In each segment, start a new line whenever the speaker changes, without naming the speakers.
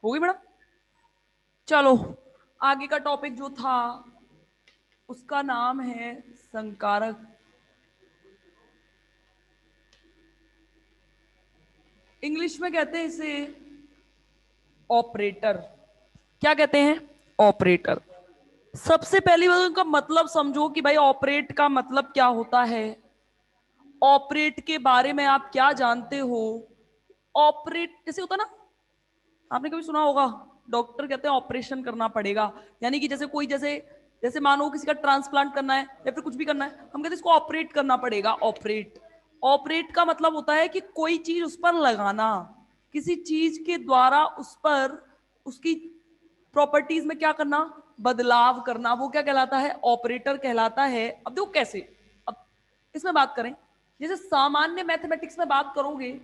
होगी मैडम। चलो, आगे का टॉपिक जो था उसका नाम है संकारक। इंग्लिश में कहते हैं इसे ऑपरेटर। क्या कहते हैं? ऑपरेटर। सबसे पहली बात उनका मतलब समझो कि भाई ऑपरेट का मतलब क्या होता है। ऑपरेट के बारे में आप क्या जानते हो? ऑपरेट जैसे होता ना, आपने कभी सुना होगा, डॉक्टर कहते हैं ऑपरेशन करना पड़ेगा। यानी कि जैसे कोई जैसे जैसे मानो किसी का ट्रांसप्लांट करना है या फिर कुछ भी करना है, हम कहते हैं इसको ऑपरेट करना पड़ेगा। ऑपरेट, ऑपरेट का मतलब होता है कि कोई चीज उस पर लगाना, किसी चीज के द्वारा उस पर उसकी प्रॉपर्टीज में क्या करना, बदलाव करना, वो क्या कहलाता है? ऑपरेटर कहलाता है। अब देखो कैसे, अब इसमें बात करें, जैसे सामान्य मैथमेटिक्स में बात करोगे,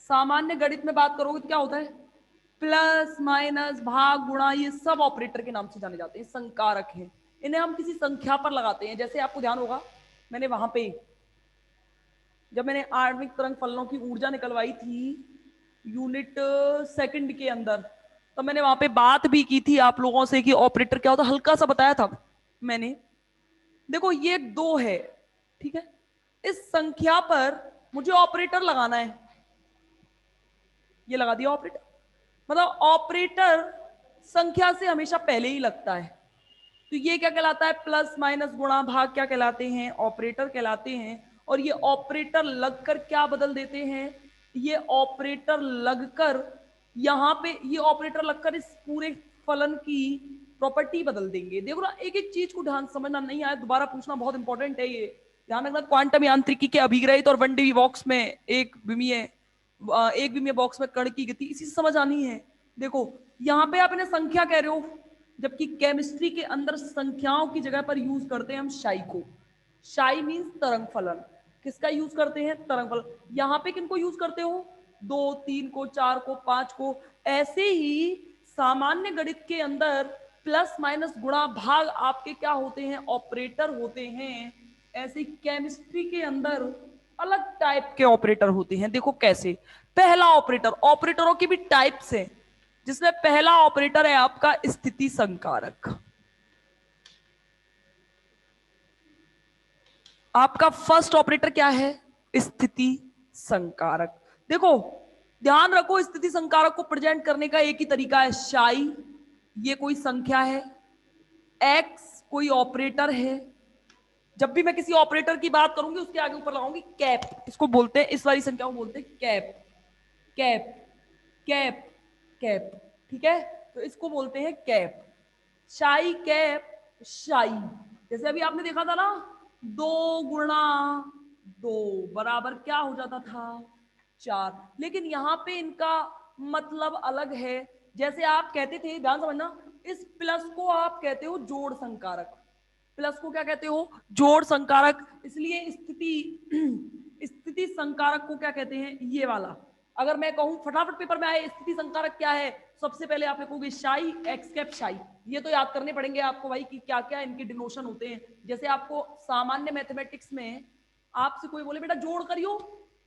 सामान्य गणित में बात करोगे तो क्या होता है? प्लस माइनस भाग गुणा, ये सब ऑपरेटर के नाम से जाने जाते हैं, संकारक हैं। इन्हें हम किसी संख्या पर लगाते हैं। जैसे आपको ध्यान होगा, मैंने वहां पे जब मैंने आणविक तरंग फलनों की ऊर्जा निकलवाई थी यूनिट सेकंड के अंदर, तो मैंने वहां पे बात भी की थी आप लोगों से कि ऑपरेटर क्या होता है, हल्का सा बताया था मैंने। देखो ये दो है, ठीक है, इस संख्या पर मुझे ऑपरेटर लगाना है, ये लगा दिया ऑपरेटर। मतलब ऑपरेटर संख्या से हमेशा पहले ही लगता है। तो ये क्या कहलाता है? प्लस माइनस गुणा भाग क्या कहलाते हैं? ऑपरेटर कहलाते हैं। और ये ऑपरेटर लगकर क्या बदल देते हैं? ये ऑपरेटर लगकर यहां पे, ये ऑपरेटर लगकर इस पूरे फलन की प्रॉपर्टी बदल देंगे। देखो ना, एक एक चीज को ध्यान समझना नहीं आया दोबारा पूछना बहुत इंपॉर्टेंट है। ये ध्यान रखना, क्वांटम यांत्रिकी के अभिग्रहित और 1D बॉक्स में एक विमीय बॉक्स में कण की गति इसी से समझ आनी है। देखो यहां पे आप इन्हें संख्या कह रहे हो, जबकि केमिस्ट्री के अंदर संख्याओं की जगह पर यूज करते हैं हम शाई को। शाई मीन्स तरंग फलन। किसका यूज करते हैं? तरंग फलन। यहां पे किनको यूज करते हो? दो तीन को, चार को, पांच को। ऐसे ही सामान्य गणित के अंदर प्लस माइनस गुणा भाग आपके क्या होते हैं? ऑपरेटर होते हैं। ऐसे केमिस्ट्री के अंदर अलग टाइप के ऑपरेटर होते हैं। देखो कैसे, पहला ऑपरेटर, ऑपरेटरों की भी टाइप्स हैं, जिसमें पहला ऑपरेटर है आपका स्थिति संकारक। आपका फर्स्ट ऑपरेटर क्या है? स्थिति संकारक। देखो ध्यान रखो, स्थिति संकारक को प्रेजेंट करने का एक ही तरीका है, शाई, ये कोई संख्या है, एक्स कोई ऑपरेटर है। जब भी मैं किसी ऑपरेटर की बात करूंगी उसके आगे ऊपर लगाऊंगी कैप, इसको बोलते हैं, इस वाली संख्या को बोलते हैं कैप। कैप, कैप, कैप, ठीक है, तो इसको बोलते हैं कैप। शाई कैप शाई। जैसे अभी आपने देखा था ना, दो गुणा दो बराबर क्या हो जाता था? चार। लेकिन यहां पे इनका मतलब अलग है। जैसे आप कहते थे, ध्यान समझना, इस प्लस को आप कहते हो जोड़ संकारक। प्लस को क्या कहते हो? जोड़ संकारक। इसलिए स्थिति स्थिति संकारक को क्या कहते हैं? ये वाला। अगर मैं कहूं फटाफट पेपर में आए स्थिति संकारक क्या है, सबसे पहले आप लिखोगे शाई, एक्स कैप शाई। ये तो याद करने पड़ेंगे आपको भाई कि क्या क्या इनके डिनोशन होते हैं। जैसे आपको सामान्य मैथमेटिक्स में आपसे कोई बोले बेटा जोड़ करियो,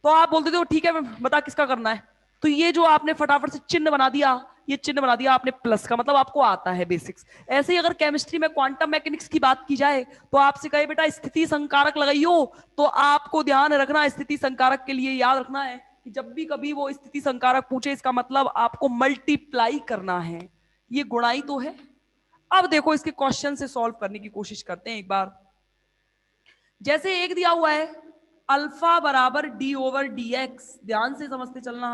तो आप बोलते थे ठीक है बता किसका करना है। तो ये जो आपने फटाफट से चिन्ह बना दिया, ये चिन्ह बना दिया आपने प्लस का, मतलब आपको आता है बेसिक्स। ऐसे ही अगर केमिस्ट्री में क्वांटम मैकेनिक्स की बात की जाए तो आपसे कहे बेटा स्थिति संकारक लगाइयो, तो आपको ध्यान रखना, स्थिति संकारक के लिए याद रखना है कि जब भी कभी वो स्थिति संकारक पूछे, इसका मतलब आपको मल्टीप्लाई करना है, ये गुणाई तो है। अब देखो इसके क्वेश्चन से सॉल्व करने की कोशिश करते हैं एक बार। जैसे एक दिया हुआ है अल्फा बराबर डी ओवर डी एक्स, ध्यान से समझते चलना।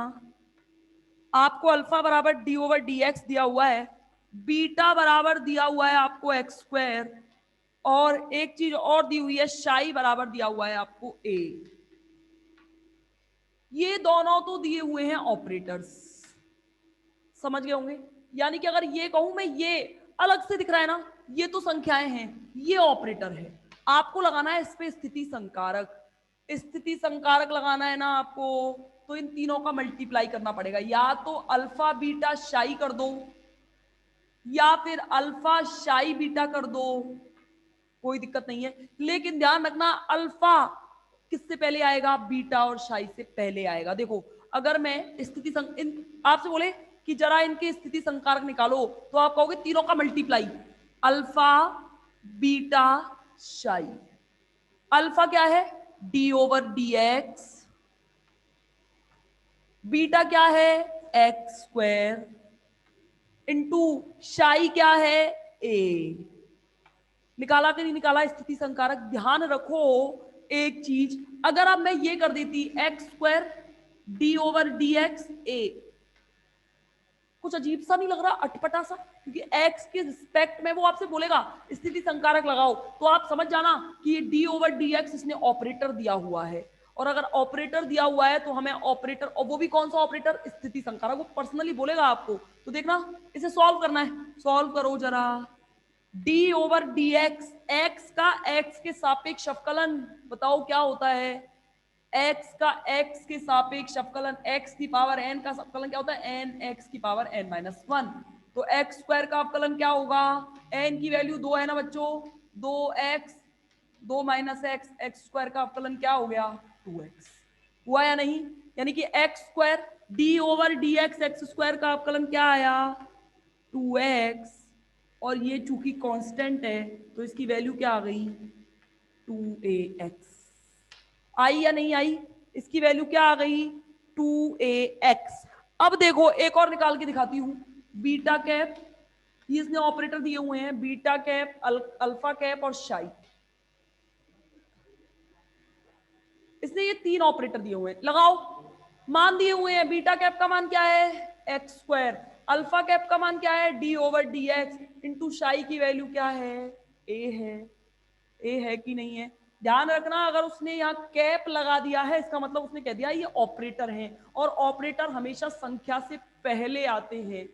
आपको अल्फा बराबर डी ओवर डी एक्स दिया हुआ है, बीटा बराबर दिया हुआ है आपको एक्स स्क्वायर, और एक चीज और दी हुई है शाई बराबर दिया हुआ है आपको ए। ये दोनों तो दिए हुए हैं ऑपरेटर्स, समझ गए होंगे। यानी कि अगर ये कहूं मैं, ये अलग से दिख रहा है ना, ये तो संख्याएं हैं, ये ऑपरेटर है। आपको लगाना है इस पे स्थिति संकारक। स्थिति संकारक लगाना है ना आपको, तो इन तीनों का मल्टीप्लाई करना पड़ेगा। या तो अल्फा बीटा शाई कर दो, या फिर अल्फा शाई बीटा कर दो, कोई दिक्कत नहीं है। लेकिन ध्यान रखना अल्फा किससे पहले आएगा? बीटा और शाई से पहले आएगा। देखो अगर मैं स्थिति आपसे बोले कि जरा इनके स्थिति संकारक निकालो, तो आप कहोगे तीनों का मल्टीप्लाई, अल्फा बीटा शाई। अल्फा क्या है, D over d x, beta क्या है, एक्स स्क्वायर, इंटू शाई क्या है, ए। निकाला कि नहीं निकाला स्थिति संकारक? ध्यान रखो एक चीज, अगर अब मैं ये कर देती x square d over d x a, कुछ अजीब सा नहीं लग रहा, अटपटा सा? क्योंकि एक्स के रिस्पेक्ट में वो आपसे बोलेगा स्थिति संकारक लगाओ, तो आप समझ जाना कि ये डी ओवर डी एक्स इसने ऑपरेटर दिया हुआ है, और अगर ऑपरेटर दिया हुआ है तो हमें ऑपरेटर, और वो भी कौन सा ऑपरेटर, स्थिति संकारक, वो पर्सनली बोलेगा आपको। तो देखना इसे सॉल्व करना है, सॉल्व करो जरा। D over d x, x का एक्स के सापेक्ष अवकलन बताओ क्या होता है, एक्स का एक्स के सापेक्ष अवकलन, एक्स की पावर एन का अवकलन क्या होता है, एन एक्स की पावर एन माइनस वन। तो एक्स स्क्वायर का अवकलन क्या होगा, एन की वैल्यू 2 है ना बच्चों, 2x 2 minus x, x square का अवकलन क्या हो गया, 2x। हुआ या नहीं? यानी कि x square d over d x, x square का अवकलन क्या आया, 2x, और ये चूंकि कांस्टेंट है तो इसकी वैल्यू क्या आ गई, 2ax। आई या नहीं आई? इसकी वैल्यू क्या आ गई, 2ax। अब देखो एक और निकाल के दिखाती हूं, बीटा कैप, ये इसने ऑपरेटर दिए हुए हैं, बीटा कैप, अल्फा कैप और शाई, इसने ये तीन ऑपरेटर दिए हुए हैं, लगाओ। मान दिए हुए हैं, बीटा कैप का मान क्या है, एक्स स्क्वायर, अल्फा कैप का मान क्या है, D over d x, into शाई की वैल्यू क्या है, ए है। ए है कि नहीं है? ध्यान रखना, अगर उसने यहाँ कैप लगा दिया है इसका मतलब उसने कह दिया ये ऑपरेटर हैं, और ऑपरेटर हमेशा संख्या से पहले आते हैं।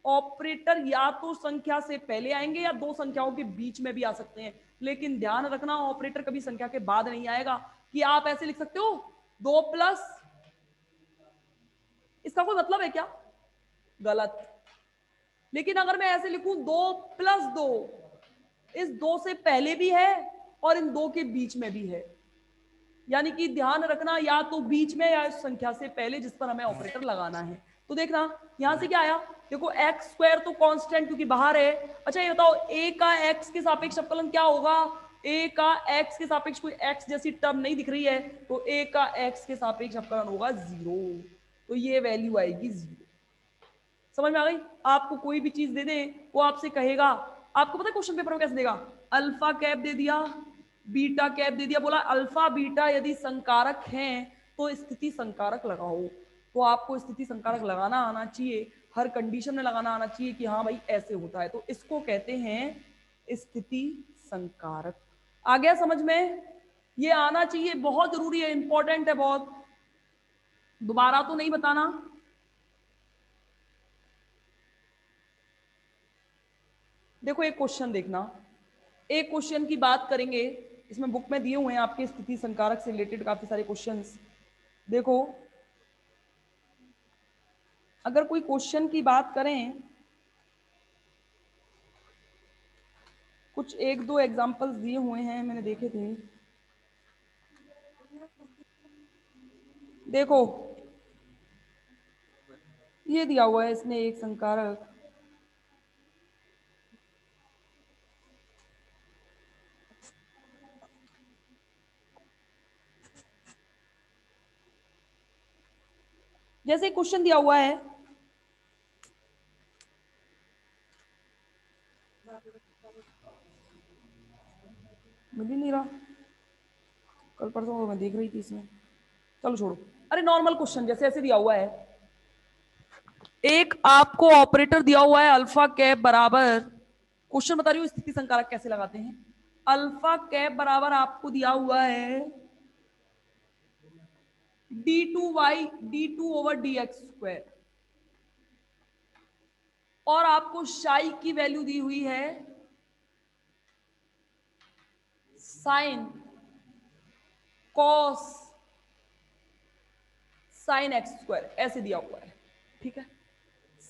ऑपरेटर या तो संख्या से पहले आएंगे या दो संख्याओं के बीच में भी आ सकते हैं, लेकिन ध्यान रखना ऑपरेटर कभी संख्या के बाद नहीं आएगा। कि आप ऐसे लिख सकते हो 2 प्लस, इसका कोई मतलब है क्या, गलत। लेकिन अगर मैं ऐसे लिखूं 2 प्लस 2, इस 2 से पहले भी है और इन 2 के बीच में भी है, यानी कि ध्यान रखना या तो बीच में या इस संख्या से पहले जिस पर हमें ऑपरेटर लगाना है। तो देखना यहां से क्या आया, देखो एक्स स्क्वायर तो कांस्टेंट क्योंकि बाहर है। अच्छा ये बताओ ए का एक्स के सापेक्ष अवकलन क्या होगा, ए का एक्स के सापेक्ष कोई एक्स जैसी टर्म नहीं दिख रही है, तो ए का एक्स के सापेक्ष अवकलन होगा 0, तो ये वैल्यू आएगी 0। समझ में आ गई? आपको कोई भी चीज दे दे वो आपसे कहेगा, आपको पता है क्वेश्चन पेपर में कैसे देगा, अल्फा कैप दे दिया, बीटा कैप दे दिया, बोला अल्फा बीटा यदि संकारक हैं तो स्थिति संकारक लगाओ। तो आपको स्थिति संकारक लगाना आना चाहिए, हर कंडीशन में लगाना आना चाहिए कि हाँ भाई ऐसे होता है, तो इसको कहते हैं स्थिति संकारक। आ गया समझ में? ये आना चाहिए, बहुत जरूरी है, इंपॉर्टेंट है बहुत, दोबारा तो नहीं बताना। देखो एक क्वेश्चन देखना, एक क्वेश्चन की बात करेंगे, इसमें बुक में दिए हुए हैं आपके स्थिति संकारक से रिलेटेड काफी सारे क्वेश्चंस। देखो अगर कोई क्वेश्चन की बात करें, कुछ एक दो एग्जांपल्स दिए हुए हैं मैंने देखे थे। देखो ये दिया हुआ है इसने एक संकारक, जैसे क्वेश्चन दिया हुआ है, मिल ही नहीं रहा, कल परसों मैं देख रही थी इसमें, चलो छोड़ो। अरे नॉर्मल क्वेश्चन जैसे ऐसे दिया हुआ है, एक आपको ऑपरेटर दिया हुआ है अल्फा कैप बराबर, क्वेश्चन बता रही हूँ स्थिति संकारक कैसे लगाते हैं, अल्फा कैप बराबर आपको दिया हुआ है d2y d2 over dx square, और आपको शाई की वैल्यू दी हुई है sine cos sine x square, ऐसे दिया हुआ है, ठीक है,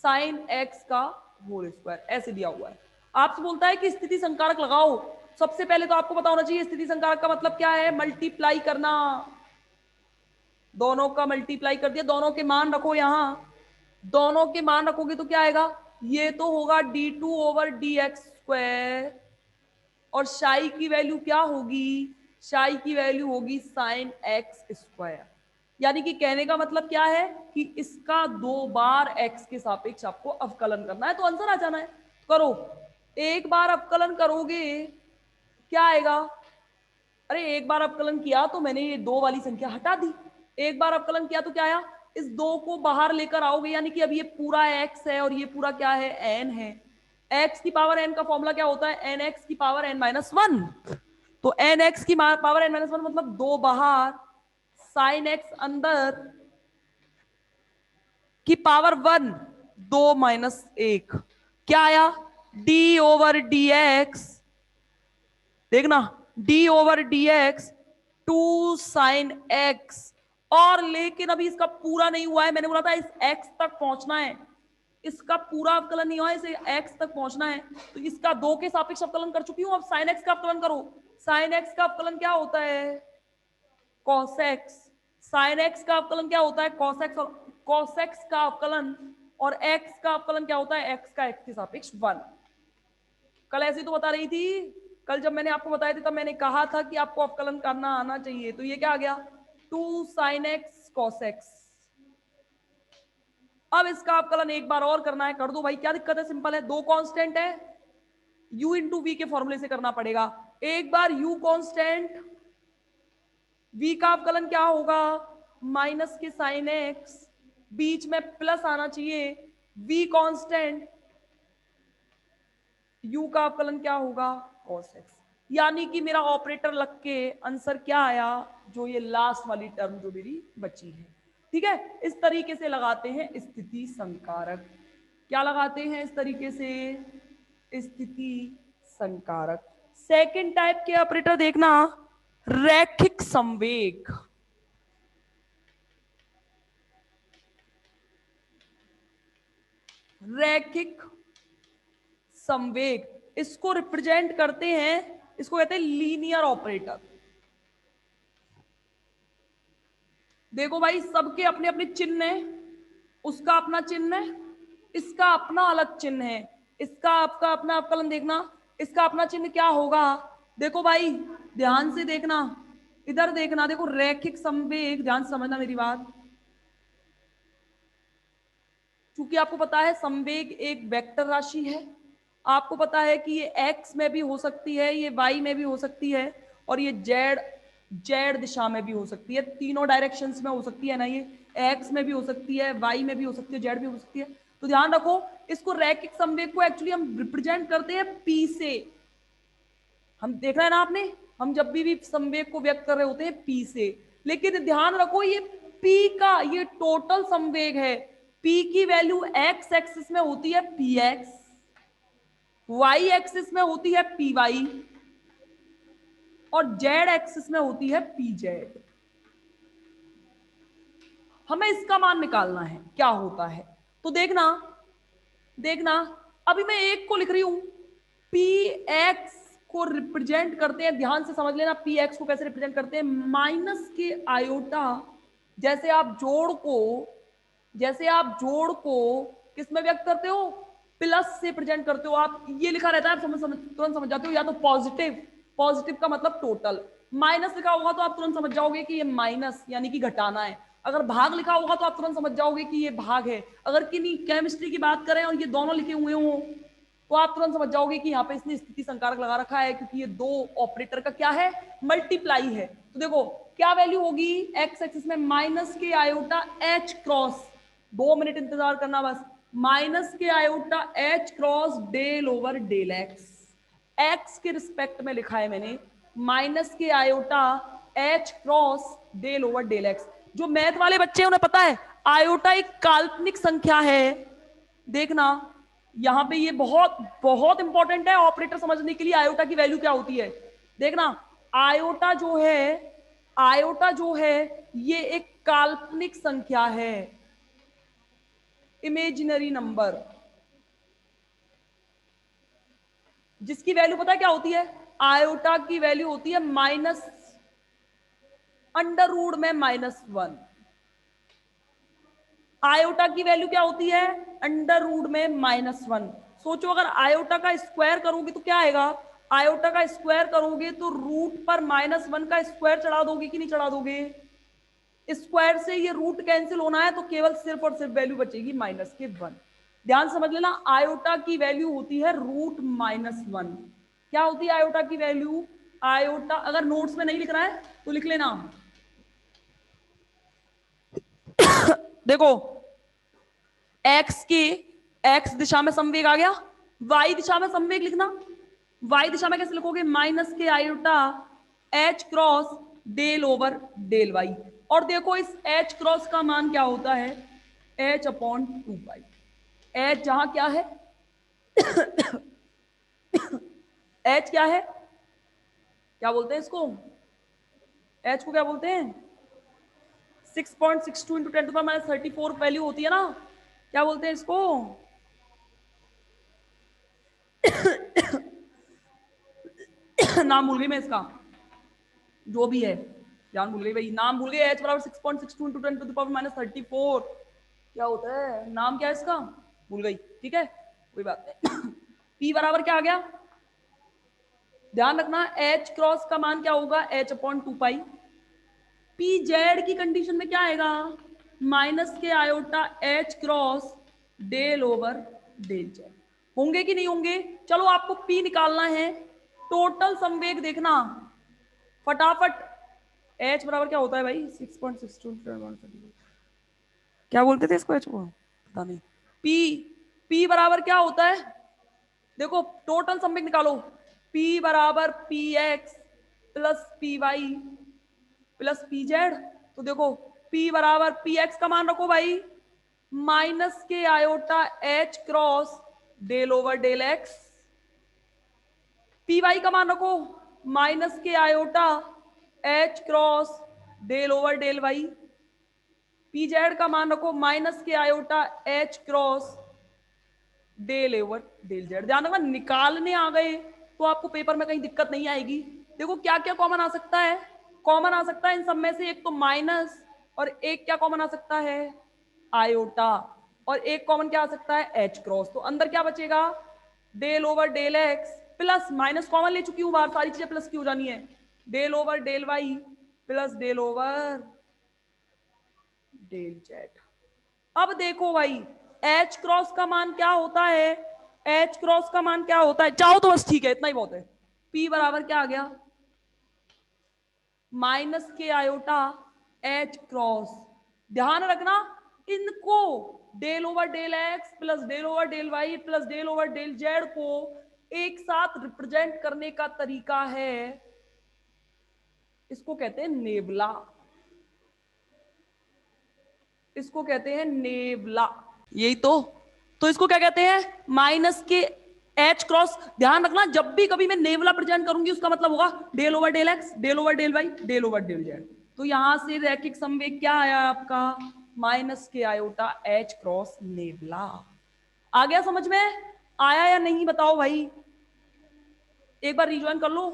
साइन एक्स का होल स्क्वायर ऐसे दिया हुआ है। आपसे बोलता है कि स्थिति संकारक लगाओ, सबसे पहले तो आपको पता होना चाहिए स्थिति संकारक का मतलब क्या है, मल्टीप्लाई करना, दोनों का मल्टीप्लाई कर दिया, दोनों के मान रखो यहां, दोनों के मान रखोगे तो क्या आएगा, ये तो होगा d2/dx², और साई की वैल्यू क्या होगी, साई की वैल्यू होगी sin x²। यानी कि कहने का मतलब क्या है कि इसका 2 बार x के सापेक्ष आपको अवकलन करना है, तो आंसर आ जाना है। करो, एक बार अवकलन करोगे क्या आएगा, अरे एक बार अवकलन किया तो मैंने ये 2 वाली संख्या हटा दी, एक बार अवकलन किया तो क्या आया, इस 2 को बाहर लेकर आओगे, यानी कि अब ये पूरा x है और ये पूरा क्या है, n है। x की पावर n का फॉर्मूला क्या होता है, nx की पावर n-1। तो nx की पावर n-1 मतलब 2 बाहर, sin x अंदर की पावर 1, 2-1, क्या आया, d/dx, देखना d/dx 2 sin x। और लेकिन अभी इसका पूरा नहीं हुआ है, मैंने बोला था इस x तक पहुंचना है, इसका पूरा अवकलन नहीं हुआ है, इसे x तक पहुंचना है। तो इसका 2 के सापेक्ष अवकलन कर चुकी हूं, अब sin x का अवकलन करो। sin x का अवकलन क्या होता है, cos x। sin x का अवकलन क्या होता है, cos x। और cos x का अवकलन और x का अवकलन क्या होता है, x का x के सापेक्ष 1। कल ऐसी तो बता रही थी, कल जब मैंने आपको बताया था तब मैंने कहा था कि आपको अवकलन करना आना चाहिए। तो ये क्या आ गया, 2 sin x cos x। अब इसका अवकलन एक बार और करना है, कर दो भाई, क्या दिक्कत है, सिंपल है, 2 कांस्टेंट है, u इंटू वी के फॉर्मूले से करना पड़ेगा। एक बार u कांस्टेंट, v का अवकलन क्या होगा, माइनस के साइन x, बीच में प्लस आना चाहिए, v कांस्टेंट, u का अवकलन क्या होगा, cos x। यानी कि मेरा ऑपरेटर लग के आंसर क्या आया, जो ये लास्ट वाली टर्म जो मेरी बची है। ठीक है, इस तरीके से लगाते हैं स्थिति संकारक। क्या लगाते हैं इस तरीके से, स्थिति संकारक। सेकंड टाइप के ऑपरेटर देखना, रैखिक संवेग। रैखिक संवेग, इसको रिप्रेजेंट करते हैं, इसको कहते हैं लीनियर ऑपरेटर। देखो भाई, सबके अपने अपने चिन्ह है, उसका अपना चिन्ह है, इसका अपना अलग चिन्ह है, इसका आपका अपना अवकलन देखना, इसका अपना चिन्ह क्या होगा। देखो भाई, ध्यान से देखना, इधर देखना, देखो रैखिक संवेग, ध्यान से समझना मेरी बात। क्योंकि आपको पता है संवेग एक वेक्टर राशि है, आपको पता है कि ये x में भी हो सकती है, ये y में भी हो सकती है, और ये z दिशा में भी हो सकती है, तीनों डायरेक्शंस में हो सकती है ना, ये x में भी हो सकती है, y में भी हो सकती है, z भी हो सकती है। तो ध्यान रखो, इसको रैखिक संवेग को एक्चुअली हम रिप्रेजेंट करते हैं p से। हम देख रहे हैं ना आपने, हम जब भी संवेग को व्यक्त कर रहे होते हैं p से। लेकिन ध्यान रखो, ये p का ये टोटल संवेग है, p की वैल्यू x एक्सिस में होती है px, y एक्सिस में होती है py, और z एक्सिस में होती है pz। हमें इसका मान निकालना है क्या होता है। तो देखना, देखना, अभी मैं एक को लिख रही हूं, px को रिप्रेजेंट करते हैं, ध्यान से समझ लेना px को कैसे रिप्रेजेंट करते हैं, माइनस के आयोटा। जैसे आप जोड़ को किस में व्यक्त करते हो, प्लस से प्रेजेंट करते हो। आप ये लिखा रहता है, आप तुरंत समझ जाते हो, या तो पॉजिटिव, पॉजिटिव का मतलब टोटल, माइनस लिखा होगा तो आप तुरंत समझ जाओगे कि ये माइनस यानी कि घटाना है, अगर भाग लिखा होगा तो आप तुरंत समझ जाओगे कि ये भाग है, अगर किन्हीं केमिस्ट्री की बात करें और ये दोनों लिखे हुए हों तो आप तुरंत समझ जाओगे कि यहाँ पे इसने स्थिति संकारक लगा रखा है, क्योंकि ये दो ऑपरेटर का क्या है, मल्टीप्लाई है। तो देखो क्या वैल्यू होगी, एक्स एक्सिस में माइनस के आयोटा एच क्रॉस, 2 मिनट इंतजार करना बस, माइनस के iota h cross del over del x, x के रिस्पेक्ट में लिखा है मैंने, माइनस के iota h cross del over del x. जो मैथ वाले बच्चे हैं उन्हें पता है आयोटा एक काल्पनिक संख्या है। देखना यहां पे ये बहुत बहुत इंपॉर्टेंट है ऑपरेटर समझने के लिए, आयोटा की वैल्यू क्या होती है। देखना, आयोटा जो है, आयोटा जो है ये एक काल्पनिक संख्या है, इमेजिनरी नंबर, जिसकी वैल्यू पता है क्या होती है, आयोटा की वैल्यू होती है माइनस अंडर रूट में -1। आयोटा की वैल्यू क्या होती है, अंडर रूट में -1। सोचो अगर आयोटा का स्क्वायर करोगे तो क्या आएगा, आयोटा का स्क्वायर करोगे तो रूट पर -1 का स्क्वायर चढ़ा दोगे कि नहीं चढ़ा दोगे, स्क्वायर से ये रूट कैंसिल होना है तो केवल सिर्फ और सिर्फ वैल्यू बचेगी -1। ध्यान समझ लेना, आयोटा की वैल्यू होती है √-1। क्या होती है आयोटा की वैल्यू, आयोटा अगर नोट्स में नहीं लिख रहा है तो लिख लेना। देखो एक्स की एक्स दिशा में संवेग आ गया, वाई दिशा में संवेग लिखना, वाई दिशा में कैसे लिखोगे, माइनस के iota h cross del over del y. और देखो इस एच क्रॉस का मान क्या होता है, h/2 पाई। एच जहां क्या है एच क्या है, क्या बोलते हैं इसको, एच को क्या बोलते हैं, 6.62 इंटू 10⁻34 वैल्यू होती है ना, क्या बोलते हैं इसको नाम भूल गई मैं इसका, जो भी है, ध्यान भूल गई भाई, नाम भूल गई, एच बराबर 6.62 इंटू 10⁻34 क्या होता है, नाम क्या है इसका, भूल गई, ठीक है कोई बात नहीं। पी बराबर क्या आ गया, ध्यान रखना एच क्रॉस का मान क्या होगा, h/2 पाई। पी जेड की कंडीशन में क्या आएगा, माइनस के iota h cross del over del z. होंगे कि नहीं होंगे, चलो आपको पी निकालना है, टोटल संवेग देखना फटाफट। एच बराबर क्या होता है भाई, 6.62, क्या बोलते थे इसको एच को, पता नहीं। पी पी बराबर क्या होता है, देखो टोटल संवेग निकालो, P बराबर p x plus p y plus p z. तो देखो P बराबर पी एक्स का मान रखो भाई माइनस के iota h cross del over del x, p y का मान रखो माइनस के iota h cross del over del y, p z का मान रखो माइनस के iota h cross del over del z. ध्यान रखना निकालने आ गए तो आपको पेपर में कहीं दिक्कत नहीं आएगी। देखो क्या क्या कॉमन आ सकता है, कॉमन आ सकता है इन सब में से एक तो माइनस, और एक क्या कॉमन आ सकता है आयोटा, और एक कॉमन क्या आ सकता है एच क्रॉस। तो अंदर क्या बचेगा del over del x plus minus common ले चुकी हूं बाहर, सारी चीजें प्लस की हो जानी है, del over del y plus del over del z. अब देखो भाई एच क्रॉस का मान क्या होता है, एच क्रॉस का मान क्या होता है, चाहो तो बस ठीक है इतना ही बहुत है। पी बराबर क्या आ गया माइनस के आयोटा एच क्रॉस, ध्यान रखना इनको del over del x plus del over del y plus del over del z को एक साथ रिप्रेजेंट करने का तरीका है, इसको कहते हैं नेबला, इसको कहते हैं नेबला, यही तो इसको क्या कहते हैं माइनस के एच क्रॉस। ध्यान रखना जब भी कभी मैं नेवला प्रेजेंट करूंगी उसका मतलब होगा del over del x del over del y del over del z. तो यहां से रैखिक संवेग क्या आया आपका माइनस के आयोटा एच क्रॉस नेवला। आ गया समझ में, आया या नहीं बताओ भाई, एक बार रिज्वाइन कर लो।